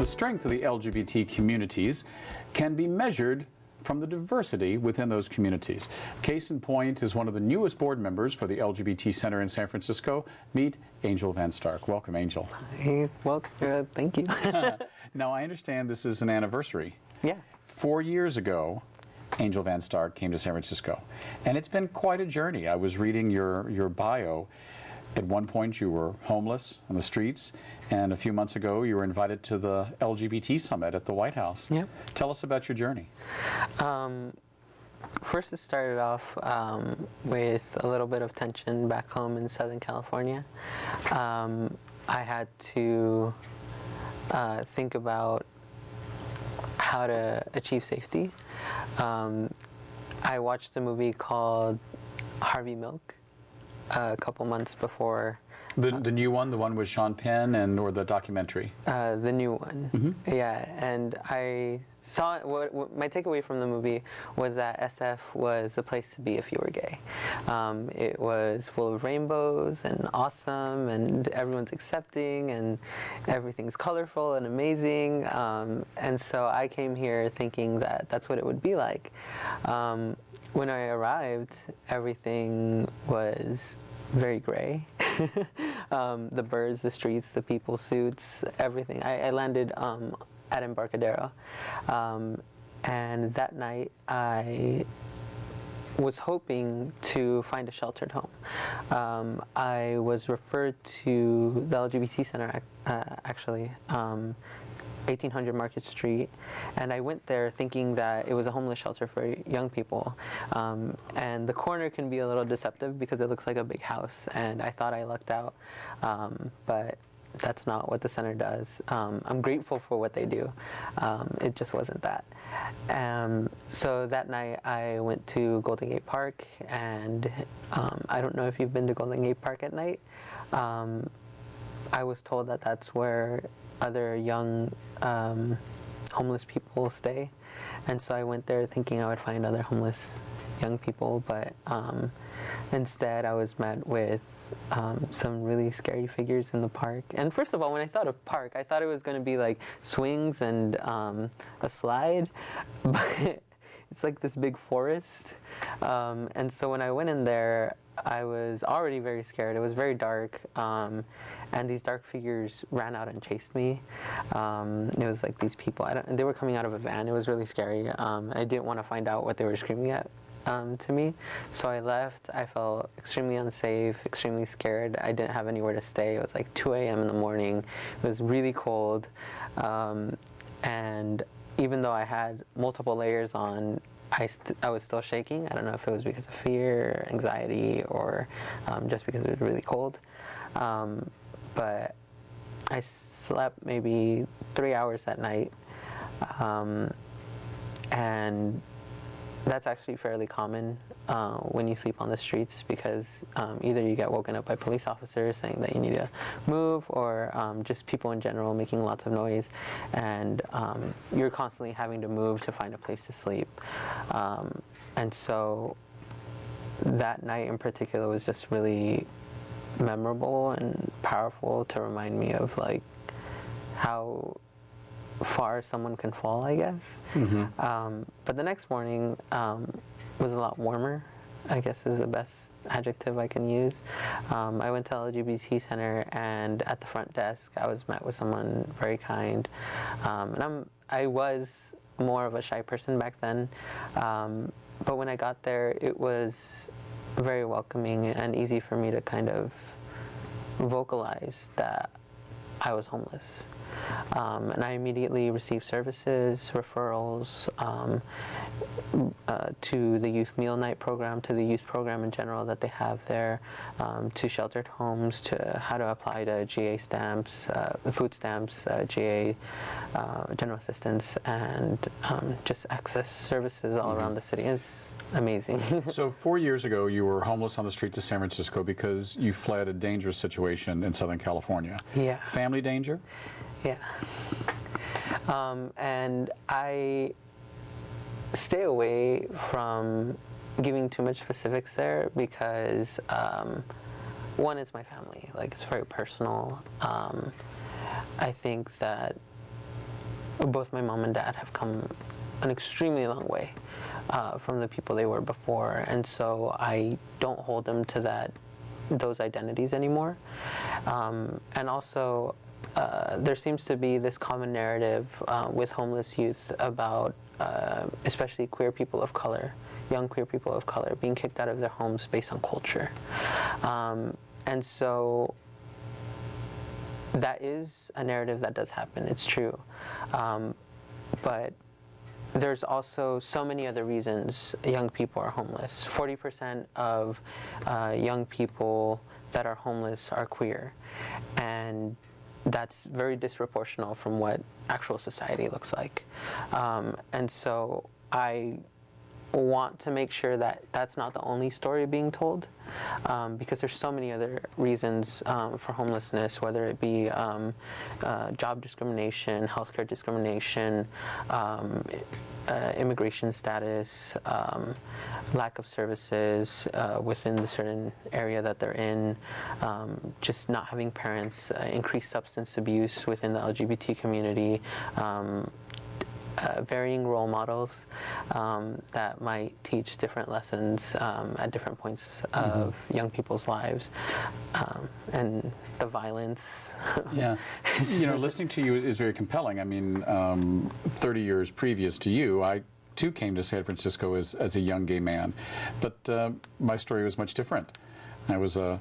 The strength of the LGBT communities can be measured from the diversity within those communities. Case in point is one of the newest board members for the LGBT Center in San Francisco. Meet Angel VanStark. Welcome, Angel. Hey, well, thank you. Now, I understand this is an anniversary. Yeah. 4 years ago, Angel VanStark came to San Francisco, and it's been quite a journey. I was reading your bio. At one point, you were homeless on the streets, and a few months ago, you were invited to the LGBT summit at the White House. Yep. Tell us about your journey. First, it started off with a little bit of tension back home in Southern California. I had to think about how to achieve safety. I watched a movie called Harvey Milk a couple months before. The new one, the one with Sean Penn, or the documentary? The new one. Mm-hmm. Yeah, and I saw what my takeaway from the movie was that SF was the place to be if you were gay. It was full of rainbows and awesome, and everyone's accepting, and everything's colorful and amazing. And so I came here thinking that that's what it would be like. When I arrived, everything was very gray. The birds, the streets, the people's suits, everything. I landed at Embarcadero, and that night I was hoping to find a sheltered home. I was referred to the LGBT Center, actually, 1800 Market Street, and I went there thinking that it was a homeless shelter for young people. And the corner can be a little deceptive because it looks like a big house, and I thought I lucked out, but that's not what the center does. I'm grateful for what they do. It just wasn't that. So that night I went to Golden Gate Park, and I don't know if you've been to Golden Gate Park at night. I was told that that's where other young homeless people stay, and so I went there thinking I would find other homeless young people, but instead I was met with some really scary figures in the park. And first of all, when I thought of park, I thought it was going to be like swings and a slide, but it's like this big forest. And so when I went in there, I was already very scared. It was very dark, and these dark figures ran out and chased me. It was like these people, they were coming out of a van. It was really scary. I didn't want to find out what they were screaming at to me, so I left. I felt extremely unsafe, extremely scared. I didn't have anywhere to stay. It was like 2 a.m. in the morning. It was really cold, and even though I had multiple layers on, I was still shaking. I don't know if it was because of fear, anxiety, or just because it was really cold. But I slept maybe 3 hours that night, and that's actually fairly common when you sleep on the streets, because either you get woken up by police officers saying that you need to move, or just people in general making lots of noise, and you're constantly having to move to find a place to sleep. And so that night in particular was just really memorable and powerful to remind me of like how far someone can fall, I guess. Mm-hmm. But the next morning was a lot warmer, I guess is the best adjective I can use. I went to LGBT Center, and at the front desk I was met with someone very kind. And I was more of a shy person back then, but when I got there it was very welcoming and easy for me to kind of vocalize that I was homeless. And I immediately received services, referrals to the youth meal night program, to the youth program in general that they have there, to sheltered homes, to how to apply to GA stamps, food stamps, GA general assistance, and just access services all around the city. It's amazing. So 4 years ago, you were homeless on the streets of San Francisco because you fled a dangerous situation in Southern California. Yeah. Family danger? Yeah. And I stay away from giving too much specifics there because one, it's my family. Like, it's very personal. I think that both my mom and dad have come an extremely long way from the people they were before, and so I don't hold them to those identities anymore. And also, there seems to be this common narrative with homeless youth about, especially queer people of color, young queer people of color, being kicked out of their homes based on culture. And so that is a narrative that does happen, it's true. But there's also so many other reasons young people are homeless. 40% of young people that are homeless are queer. And that's very disproportional from what actual society looks like. And so I want to make sure that that's not the only story being told, because there's so many other reasons for homelessness, whether it be job discrimination, healthcare discrimination, immigration status, lack of services within the certain area that they're in, just not having parents, increased substance abuse within the LGBT community, varying role models that might teach different lessons at different points of young people's lives, and the violence. Yeah, listening to you is very compelling. I mean, 30 years previous to you, I too came to San Francisco as a young gay man, but my story was much different. I was a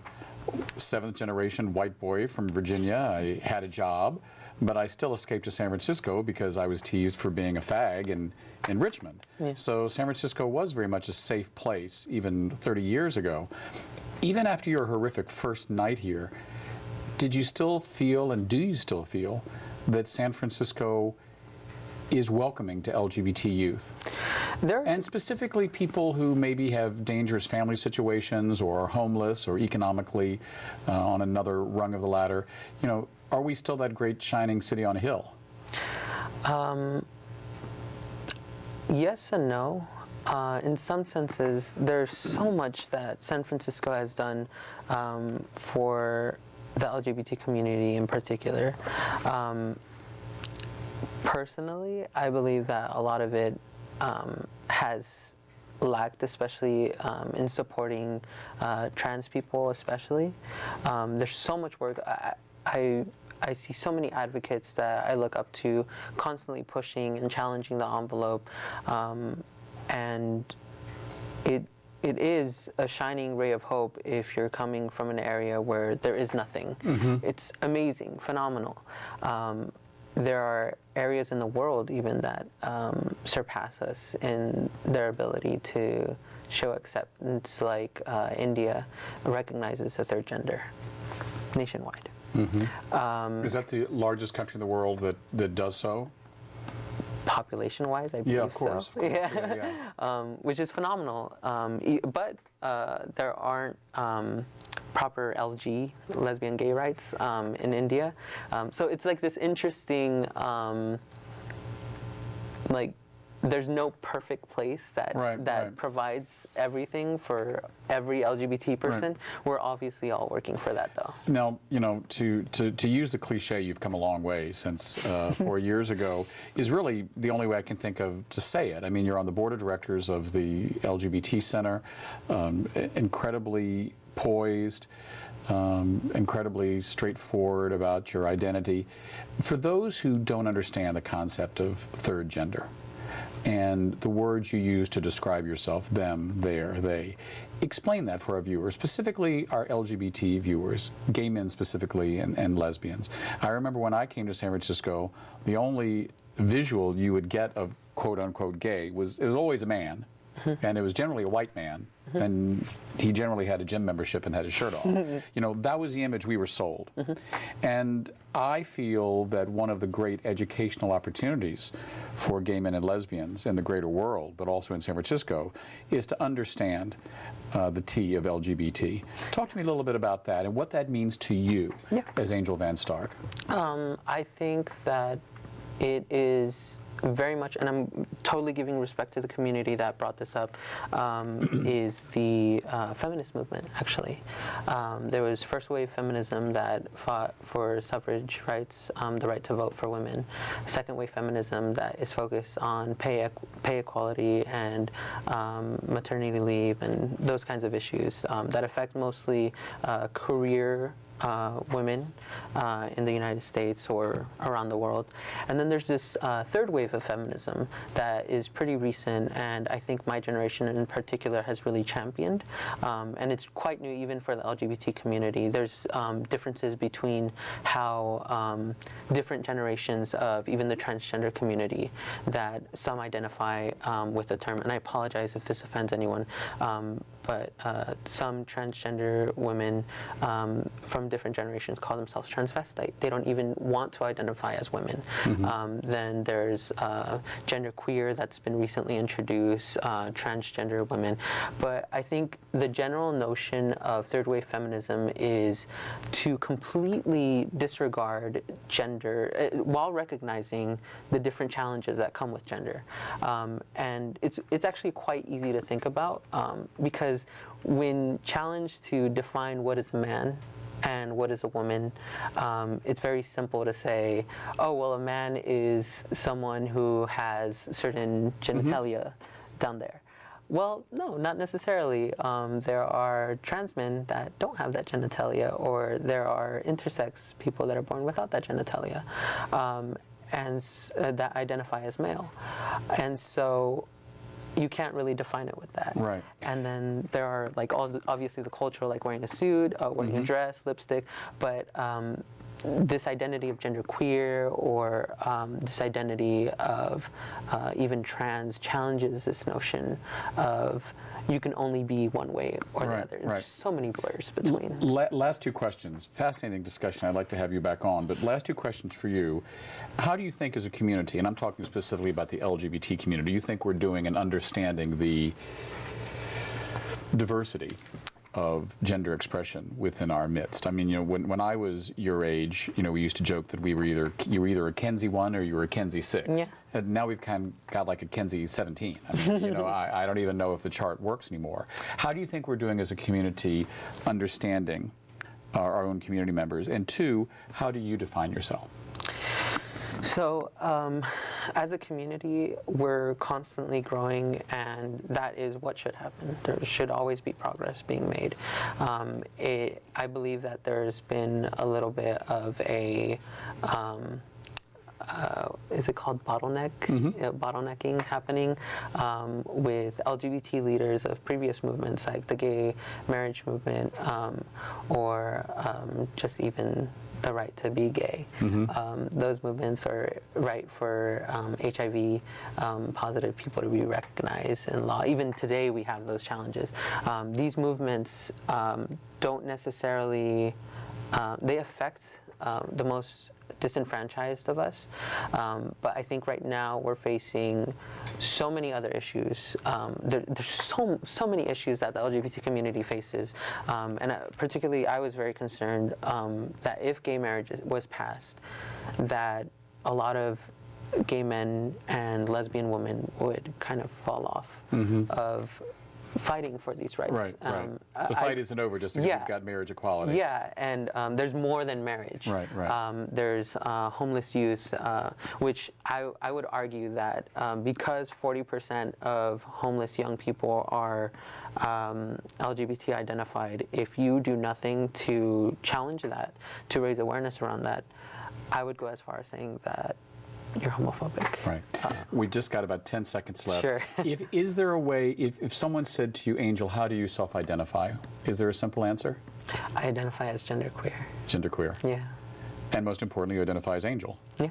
7th generation white boy from Virginia. I had a job, but I still escaped to San Francisco because I was teased for being a fag in Richmond. Yeah. So San Francisco was very much a safe place even 30 years ago. Even after your horrific first night here, did you still feel, and do you still feel, that San Francisco is welcoming to LGBT youth? And specifically people who maybe have dangerous family situations or are homeless or economically on another rung of the ladder. Are we still that great shining city on a hill? Yes and no. In some senses, there's so much that San Francisco has done for the LGBT community in particular. Personally, I believe that a lot of it has lacked, especially in supporting trans people, especially. There's so much work. I see so many advocates that I look up to constantly pushing and challenging the envelope, and it is a shining ray of hope if you're coming from an area where there is nothing. It's amazing, phenomenal. There are areas in the world even that surpass us in their ability to show acceptance, like India recognizes a third gender nationwide. Is that the largest country in the world that does so? Population-wise, I believe so. Yeah, of course. Yeah. Which is phenomenal. But there aren't proper LG, lesbian gay rights, in India. So it's like this interesting, there's no perft place that provides everything for every LGBT person. Right. We're obviously all working for that, though. Now, to use the cliche, you've come a long way since 4 years ago, is really the only way I can think of to say it. I mean, you're on the board of directors of the LGBT Center, incredibly poised, incredibly straightforward about your identity. For those who don't understand the concept of third gender, and the words you use to describe yourself, them, their, they. Explain that for our viewers, specifically our LGBT viewers, gay men specifically, and lesbians. I remember when I came to San Francisco, the only visual you would get of quote-unquote gay it was always a man, and it was generally a white man, and he generally had a gym membership and had his shirt off. That was the image we were sold. And I feel that one of the great educational opportunities for gay men and lesbians in the greater world, but also in San Francisco, is to understand the T of LGBT. Talk to me a little bit about that and what that means to you as Angel VanStark. I think that it is very much, and I'm totally giving respect to the community that brought this up, is the feminist movement, actually. There was first wave feminism that fought for suffrage rights, the right to vote for women. Second wave feminism that is focused on pay equality and maternity leave and those kinds of issues that affect mostly career women in the United States or around the world. And then there's this third wave of feminism that is pretty recent, and I think my generation in particular has really championed. And it's quite new even for the LGBT community. There's differences between how different generations of even the transgender community that some identify with the term, and I apologize if this offends anyone, but some transgender women from different generations call themselves transvestite. They don't even want to identify as women. Then there's genderqueer that's been recently introduced, transgender women. But I think the general notion of third wave feminism is to completely disregard gender while recognizing the different challenges that come with gender. And it's actually quite easy to think about because when challenged to define what is a man and what is a woman, it's very simple to say, oh, well, a man is someone who has certain genitalia down there. Well, no, not necessarily. There are trans men that don't have that genitalia, or there are intersex people that are born without that genitalia, and that identify as male. And so you can't really define it with that. Right. And then there are like obviously the culture, like wearing a suit, wearing a dress, lipstick, but this identity of genderqueer or this identity of even trans challenges this notion of you can only be one way or the other. There's so many blurs between. Last two questions. Fascinating discussion. I'd like to have you back on, but last two questions for you. How do you think as a community, and I'm talking specifically about the LGBT community, do you think we're doing and understanding the diversity of gender expression within our midst? I mean, you know, when I was your age, you know, we used to joke that you were either a Kenzie 1 or you were a Kenzie 6. Yeah. And now we've kind of got like a Kenzie 17. I mean, you know, I don't even know if the chart works anymore. How do you think we're doing as a community understanding our own community members? And two, how do you define yourself? So, as a community, we're constantly growing, and that is what should happen. There should always be progress being made. I believe that there's been a little bit of a is it called bottlenecking happening with LGBT leaders of previous movements like the gay marriage movement or just even the right to be gay. Those movements are right for HIV positive people to be recognized in law. Even today we have those challenges. These movements don't necessarily, they affect the most disenfranchised of us, but I think right now we're facing so many other issues. There's so many issues that the LGBT community faces, and particularly I was very concerned that if gay marriage was passed, that a lot of gay men and lesbian women would kind of fall off of fighting for these rights. Right. The fight isn't over just because you've got marriage equality. Yeah, and there's more than marriage. Right. There's homeless youth, which I would argue that because 40% of homeless young people are LGBT identified, if you do nothing to challenge that, to raise awareness around that, I would go as far as saying that you're homophobic. Right. We've just got about 10 seconds left. Sure. Is there a way, if someone said to you, Angel, how do you self-identify? Is there a simple answer? I identify as genderqueer. Genderqueer. Yeah. And most importantly, you identify as Angel. Yeah.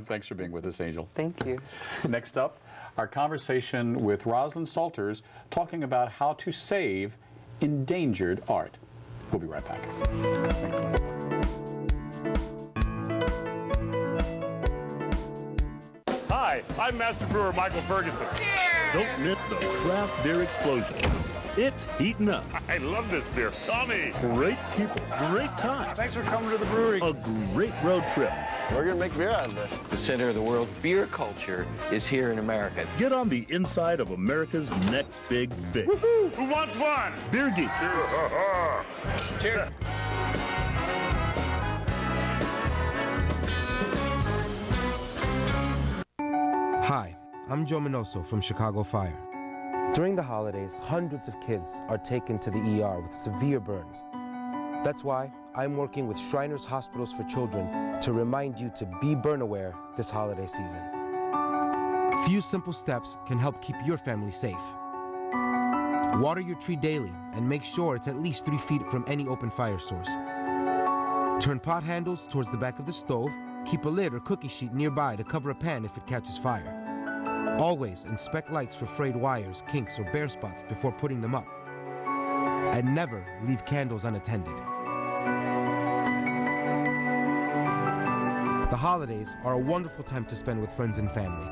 Thanks for being with us, Angel. Thank you. Next up, our conversation with Rosalind Salters talking about how to save endangered art. We'll be right back. Thanks. Hi, I'm Master Brewer Michael Ferguson. Don't miss the craft beer explosion. It's heating up. I love this beer. Tommy! Great people, great times. Thanks for coming to the brewery. A great road trip. We're gonna make beer out of this. The center of the world beer culture is here in America. Get on the inside of America's next big thing. Who wants one? Beer Geek. Cheers. Hi, I'm Joe Minoso from Chicago Fire. During the holidays, hundreds of kids are taken to the ER with severe burns. That's why I'm working with Shriners Hospitals for Children to remind you to be burn aware this holiday season. Few simple steps can help keep your family safe. Water your tree daily and make sure it's at least 3 feet from any open fire source. Turn pot handles towards the back of the stove. Keep a lid or cookie sheet nearby to cover a pan if it catches fire. Always inspect lights for frayed wires, kinks, or bare spots before putting them up. And never leave candles unattended. The holidays are a wonderful time to spend with friends and family.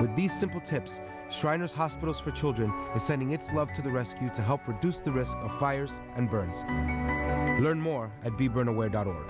With these simple tips, Shriners Hospitals for Children is sending its love to the rescue to help reduce the risk of fires and burns. Learn more at BeBurnAware.org.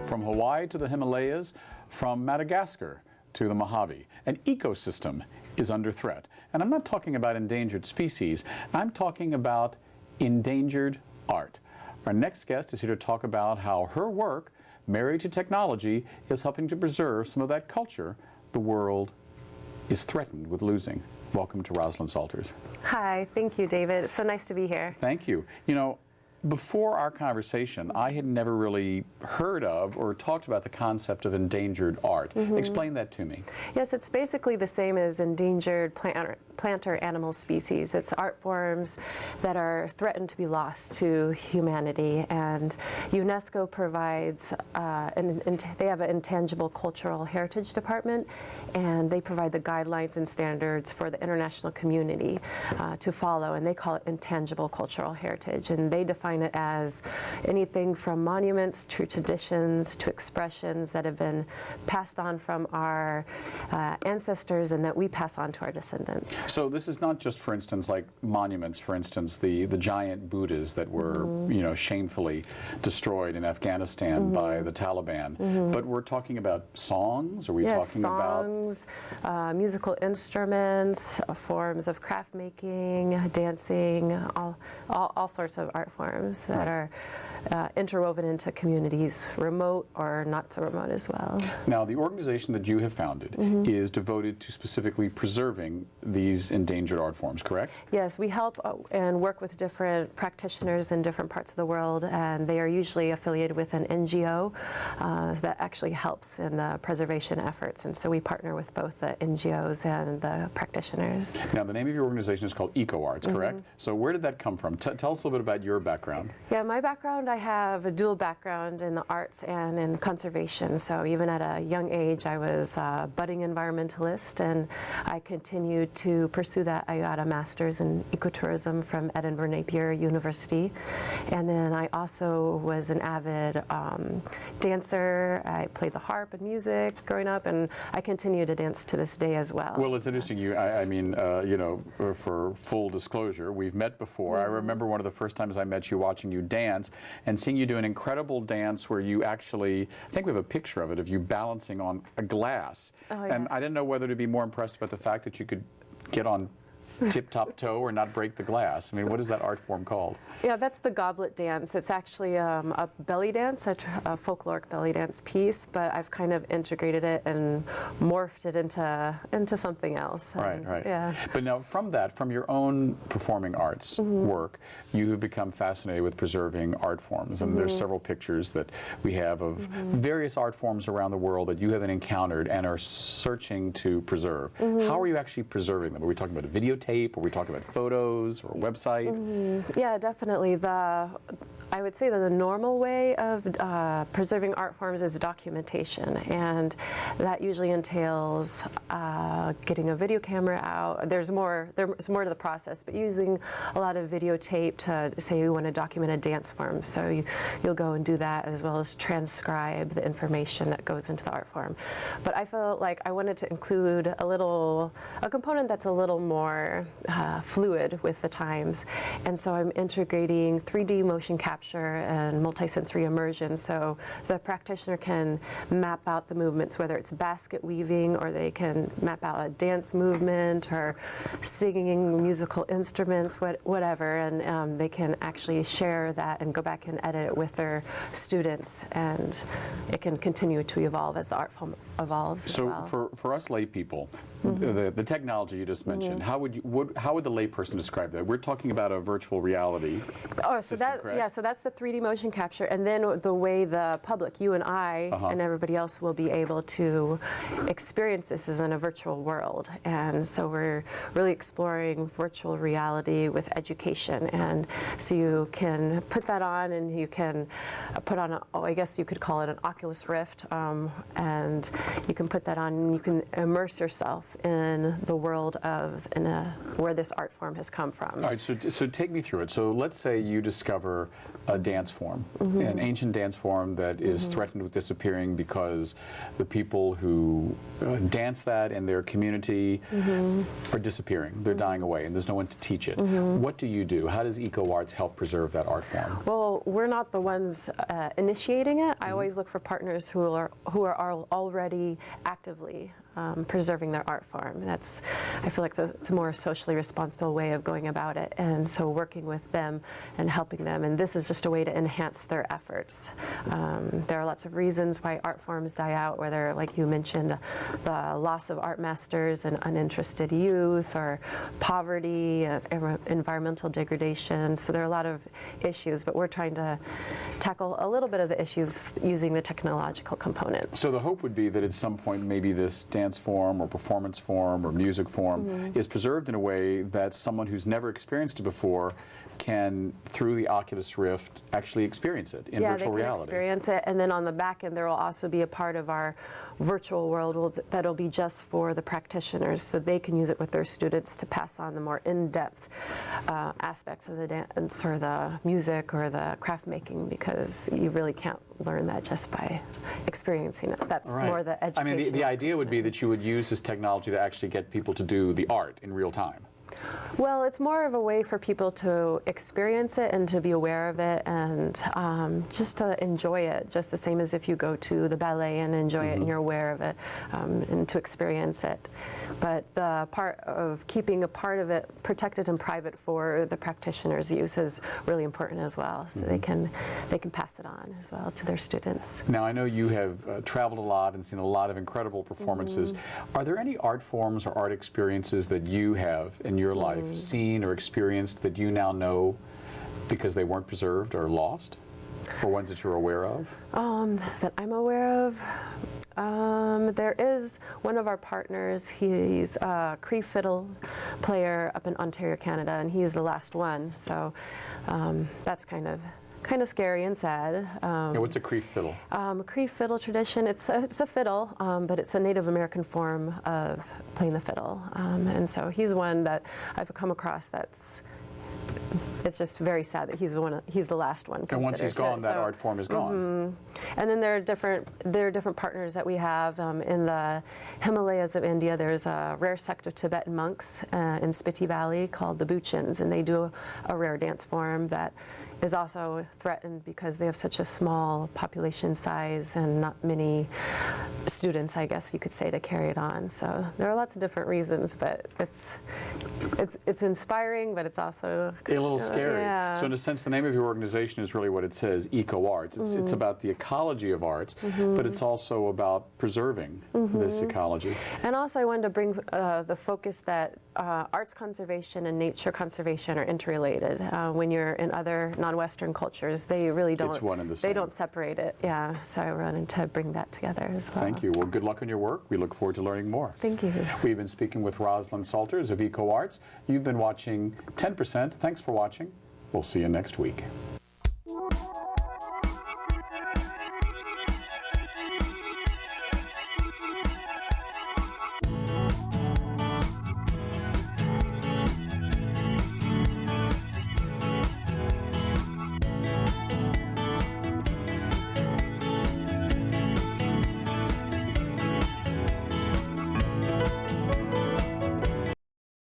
From Hawaii to the Himalayas, from Madagascar to the Mojave, an ecosystem is under threat. And I'm not talking about endangered species, I'm talking about endangered art. Our next guest is here to talk about how her work, married to technology, is helping to preserve some of that culture the world is threatened with losing. Welcome to Rosalind Salters. Hi, thank you, David. It's so nice to be here. Thank you. You know, before our conversation, I had never really heard of or talked about the concept of endangered art. Explain that to me. Yes, it's basically the same as endangered plant or animal species. It's art forms that are threatened to be lost to humanity, and UNESCO provides, they have an intangible cultural heritage department, and they provide the guidelines and standards for the international community to follow, and they call it intangible cultural heritage, and they define it as anything from monuments to traditions to expressions that have been passed on from our ancestors and that we pass on to our descendants. So this is not just, for instance, like monuments, for instance, the giant Buddhas that were, you know, shamefully destroyed in Afghanistan by the Taliban, but we're talking about songs? Are we talking about songs, musical instruments, forms of craft making, dancing, all sorts of art forms that are interwoven into communities, remote or not so remote as well. Now, the organization that you have founded is devoted to specifically preserving these endangered art forms, correct? Yes, we help and work with different practitioners in different parts of the world, and they are usually affiliated with an NGO that actually helps in the preservation efforts, and so we partner with both the NGOs and the practitioners. Now, the name of your organization is called EcoArts, correct? So where did that come from? Tell us a little bit about your background. Yeah, my background, I have a dual background in the arts and in conservation. So even at a young age, I was a budding environmentalist, and I continued to pursue that. I got a master's in ecotourism from Edinburgh Napier University. And then I also was an avid dancer. I played the harp and music growing up, and I continue to dance to this day as well. Well, it's interesting. You know, for full disclosure, we've met before. I remember one of the first times I met you watching you dance and seeing you do an incredible dance where you actually, I think we have a picture of it, of you balancing on a glass. Oh, and yes. I didn't know whether to be more impressed about the fact that you could get on tip-top toe or not break the glass. I mean, what is that art form called? Yeah, that's the goblet dance. It's actually a belly dance, a folkloric belly dance piece, but I've kind of integrated it and morphed it into something else. Right, right. Yeah. But now from that, from your own performing arts work, you have become fascinated with preserving art forms. And there's several pictures that we have of various art forms around the world that you haven't encountered and are searching to preserve. How are you actually preserving them? Are we talking about a videotape? tape? Are we talking about photos or a website? Yeah, definitely. I would say that the normal way of preserving art forms is documentation, and that usually entails getting a video camera out. There's more to the process, but using a lot of videotape to say you want to document a dance form. So you'll go and do that, as well as transcribe the information that goes into the art form. But I felt like I wanted to include a component that's a little more fluid with the times, and so I'm integrating 3D motion capture and multisensory immersion, so the practitioner can map out the movements, whether it's basket weaving, or they can map out a dance movement, or singing musical instruments, whatever, and they can actually share that and go back and edit it with their students, and it can continue to evolve as the art form evolves as well. So for us lay people, the technology you just mentioned, how would the lay person describe that? We're talking about a virtual reality system, correct? So that's the 3D motion capture, and then the way the public, you and I, and everybody else will be able to experience this is in a virtual world. And so we're really exploring virtual reality with education, and so you can put that on, and you can put on, I guess you could call it an Oculus Rift, and you can put that on, and you can immerse yourself in the world of where this art form has come from. All right, so take me through it. So let's say you discover a dance form, an ancient dance form that is threatened with disappearing because the people who dance that in their community are disappearing. They're dying away, and there's no one to teach it. What do you do? How does EcoArts help preserve that art form? Well, we're not the ones initiating it. I always look for partners who are already actively preserving their art form. I feel like it's a more socially responsible way of going about it, and so working with them and helping them, and this is just a way to enhance their efforts. There are lots of reasons why art forms die out, whether, like you mentioned, the loss of art masters and uninterested youth, or poverty, environmental degradation. So there are a lot of issues, but we're trying to tackle a little bit of the issues using the technological components. So the hope would be that at some point maybe this dance form or performance form or music form is preserved in a way that someone who's never experienced it before can, through the Oculus Rift, actually experience it in virtual reality. Yeah, they can experience it, and then on the back end there will also be a part of our virtual world that'll be just for the practitioners, so they can use it with their students to pass on the more in-depth aspects of the dance or the music or the craft making, because you really can't learn that just by experiencing it. That's more the education. I mean, the idea would be that you would use this technology to actually get people to do the art in real time. Well, it's more of a way for people to experience it and to be aware of it, and just to enjoy it, just the same as if you go to the ballet and enjoy it and you're aware of it, and to experience it. But the part of keeping a part of it protected and private for the practitioner's use is really important as well, so they can pass it on as well to their students. Now, I know you have traveled a lot and seen a lot of incredible performances. Are there any art forms or art experiences that you have in your life seen or experienced that you now know because they weren't preserved or lost, or ones that you're aware of? That I'm aware of? There is one of our partners. He's a Cree fiddle player up in Ontario, Canada, and he's the last one. So that's kind of scary and sad. What's a Cree fiddle? Cree fiddle tradition. It's a fiddle, but it's a Native American form of playing the fiddle, and so he's one that I've come across. It's just very sad that he's the last one. And once he's gone, that art form is gone. And then there are different partners that we have in the Himalayas of India. There's a rare sect of Tibetan monks in Spiti Valley called the Buchins, and they do a rare dance form that is also threatened because they have such a small population size and not many students, I guess you could say, to carry it on. So there are lots of different reasons, but it's inspiring, but it's also A a little scary. Yeah. So in a sense, the name of your organization is really what it says, Eco Arts. It's about the ecology of arts, but it's also about preserving this ecology. And also I wanted to bring the focus that arts conservation and nature conservation are interrelated. When you're in other non-Western cultures, they really don't. It's one and the They same. don't separate it. Yeah. So I wanted to bring that together as well. Thank you. Well, good luck on your work. We look forward to learning more. Thank you. We've been speaking with Rosalind Salters of Eco Arts. You've been watching 10%. Thanks for watching. We'll see you next week.